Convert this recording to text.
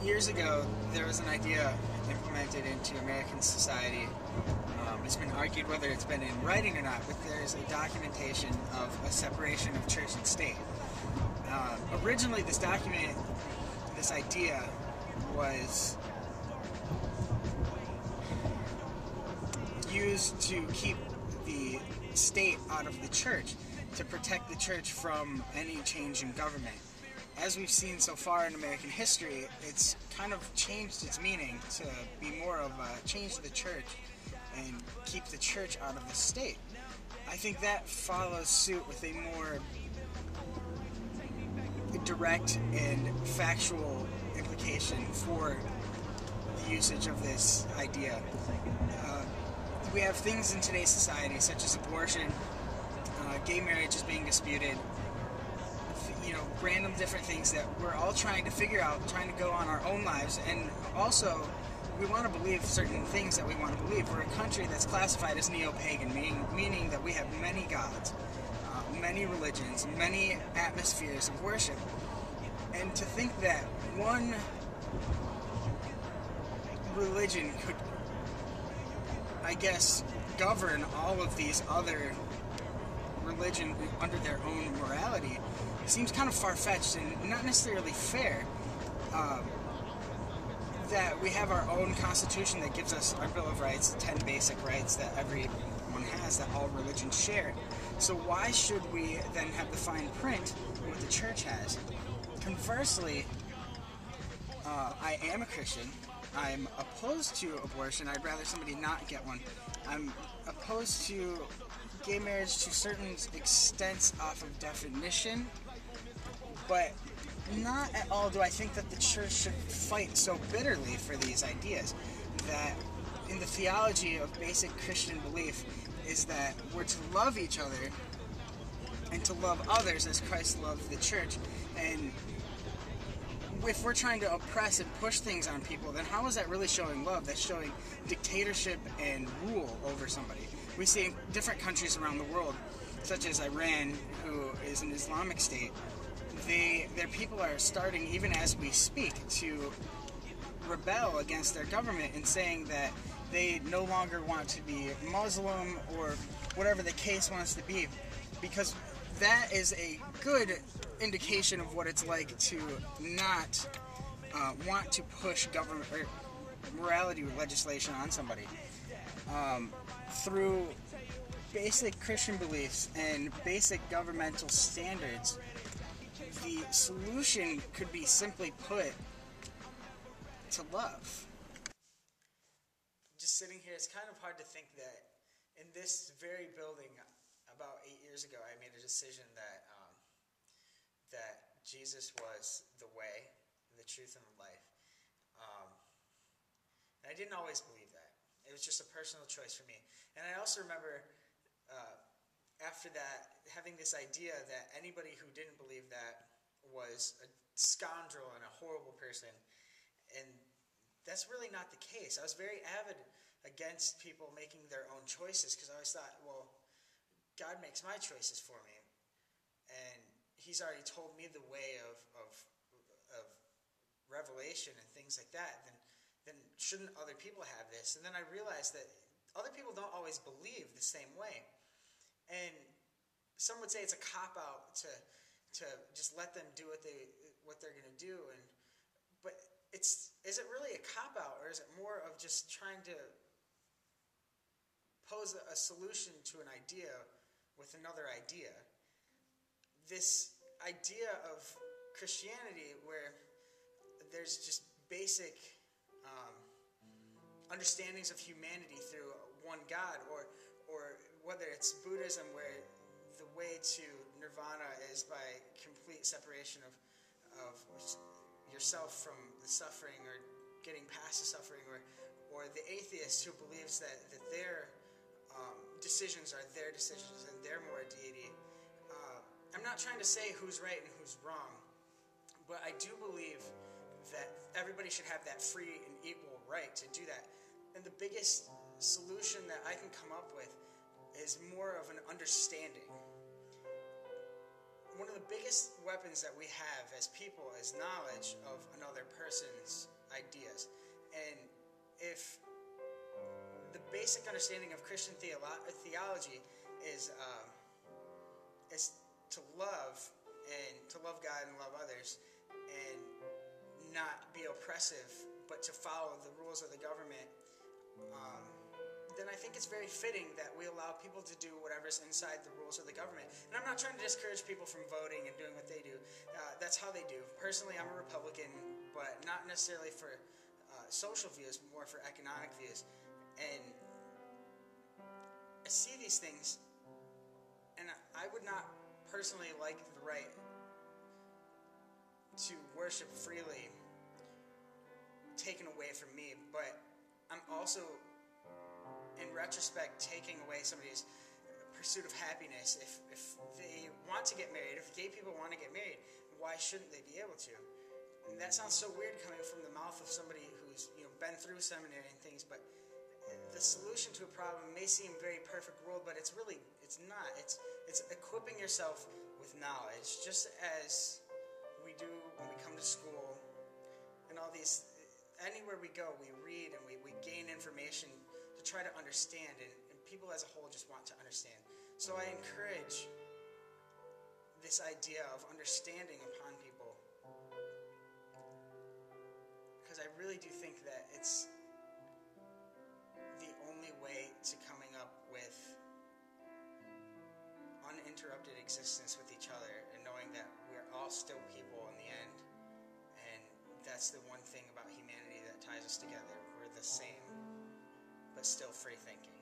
Years ago, there was an idea implemented into American society. It's been argued whether it's been in writing or not, but there's a documentation of a separation of church and state. Originally, this document, this idea, was used to keep the state out of the church, to protect the church from any change in government. As we've seen so far in American history, it's kind of changed its meaning to be more of a change to the church and keep the church out of the state. I think that follows suit with a more direct and factual implication for the usage of this idea. We have things in today's society such as abortion, gay marriage is being disputed, random different things that we're all trying to figure out, trying to go on our own lives, and also we want to believe certain things that we want to believe. We're a country that's classified as neo-pagan, meaning that we have many gods, many religions, many atmospheres of worship. And to think that one religion could, I guess, govern all of these other religions under their own morality seems kind of far-fetched and not necessarily fair. That we have our own constitution that gives us our Bill of Rights, 10 basic rights that everyone has, that all religions share. So why should we then have the fine print what the church has? Conversely, I am a Christian. I'm opposed to abortion. I'd rather somebody not get one. I'm opposed to gay marriage to certain extents off of definition, but not at all do I think that the church should fight so bitterly for these ideas. That in the theology of basic Christian belief is that we're to love each other and to love others as Christ loved the church. And if we're trying to oppress and push things on people, then how is that really showing love? That's showing dictatorship and rule over somebody. We see in different countries around the world, such as Iran, who is an Islamic state, their people are starting, even as we speak, to rebel against their government and saying that they no longer want to be Muslim or whatever the case wants to be, because that is a good indication of what it's like to not want to push government or morality legislation on somebody. Through basic Christian beliefs and basic governmental standards, the solution could be simply put to love. Just sitting here, it's kind of hard to think that in this very building, about 8 years ago, I made a decision that that Jesus was the way, the truth, and the life. And I didn't always believe that. It was just a personal choice for me. And I also remember after that having this idea that anybody who didn't believe that was a scoundrel and a horrible person. And that's really not the case. I was very avid against people making their own choices because I always thought, well, God makes my choices for me. And He's already told me the way of revelation and things like that. Then shouldn't other people have this? And then I realized that other people don't always believe the same way. And some would say it's a cop-out to just let them do what they're going to do. But is it really a cop-out, or is it more of just trying to pose a solution to an idea with another idea? This idea of Christianity where there's just basic understandings of humanity through one God, or whether it's Buddhism where the way to nirvana is by complete separation of yourself from the suffering, or getting past the suffering, or the atheist who believes that their decisions are their decisions and they're more deity. I'm not trying to say who's right and who's wrong, but I do believe that everybody should have that free and equal right to do that. And the biggest solution that I can come up with is more of an understanding. one of the biggest weapons that we have as people is knowledge of another person's ideas. And if the basic understanding of Christian theology is to love, and to love God and love others, and not be oppressive, but to follow the rules of the government, then I think it's very fitting that we allow people to do whatever's inside the rules of the government. And I'm not trying to discourage people from voting and doing what they do. That's how they do. Personally, I'm a Republican, but not necessarily for social views, more for economic views. And I see these things, and I would not personally like the right to worship freely taken away from me, but I'm also, in retrospect, taking away somebody's pursuit of happiness. If they want to get married, if gay people want to get married, why shouldn't they be able to? And that sounds so weird coming from the mouth of somebody who's been through seminary and things, but the solution to a problem may seem very perfect world, but it's not. It's equipping yourself with knowledge, just as we do when we come to school and all these. Anywhere we go, we read and we gain information to try to understand, and people as a whole just want to understand. So I encourage this idea of understanding upon people, because I really do think that it's the only way to coming up with uninterrupted existence with each other, and knowing that we're all still people in the end. And that's the one thing about humanity that ties us together. We're the same, but still free thinking.